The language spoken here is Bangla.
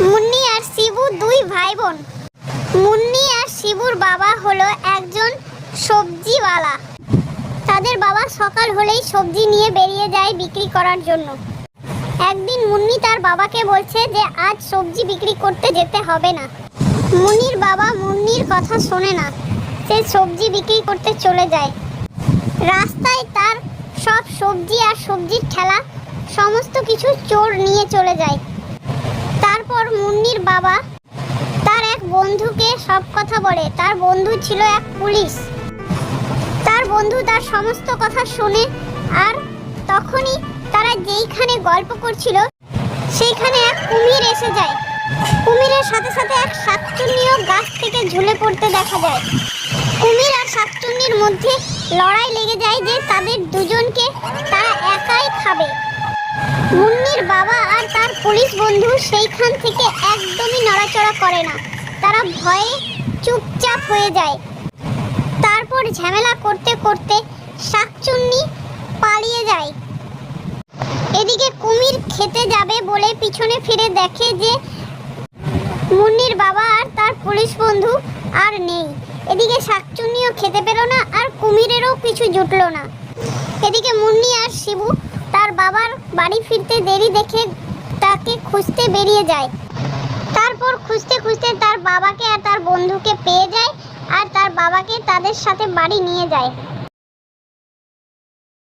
মুন্নি আর শিবু দুই ভাই বোন। মুন্নি আর শিবুর বাবা হলো একজন সবজিওয়ালা। তাদের বাবা সকাল হলেই সবজি নিয়ে বেরিয়ে যায় বিক্রি করার জন্য। একদিন মুন্নি তার বাবাকে বলছে যে আজ সবজি বিক্রি করতে যেতে হবে না। মুন্নির বাবা মুন্নির কথা শোনে না, সে সবজি বিক্রি করতে চলে যায়। রাস্তায় তার সব সবজি আর সবজির ঠেলা সমস্ত কিছু চোর নিয়ে চলে যায়। তারপর মুন্নির বাবা তার এক বন্ধুকে সব কথা বলে। তার বন্ধু ছিল এক পুলিশ। তার বন্ধু তার সমস্ত কথা শোনে, আর তখনই তারা যেইখানে গল্প করছিল সেইখানে এক কুমির এসে যায়। কুমিরের সাথে সাথে এক শাকচুন্নিও গাছ থেকে ঝুলে পড়তে দেখা যায়। কুমির আর শাকচুন্নির মধ্যে লড়াই লেগে যায় যে তাদের দুজনকে তারা একাই খাবে। মুন্নির বাবা আর তার পুলিশ বন্ধু সেইখান থেকে একদমই নড়াচড়া করে না, তারা ভয়ে চুপচাপ হয়ে যায়। তারপর ঝামেলা করতে করতে শাকচুন্নি পালিয়ে যায়। এদিকে কুমির খেতে যাবে বলে পিছনে ফিরে দেখে যে মুন্নির বাবা আর তার পুলিশ বন্ধু আর নেই। এদিকে শাকচুন্নিও খেতে পেল না, আর কুমিরেরও কিছু জুটলো না। এদিকে মুন্নি আর শিবু তার বাবার বাড়ি ফিরতে দেরি দেখে তাকে খুঁজতে বেরিয়ে যায়। তারপর খুঁজতে খুঁজতে তার বাবাকে আর তার বন্ধুকে পেয়ে যায়, আর তার বাবাকে তাদের সাথে বাড়ি নিয়ে যায়।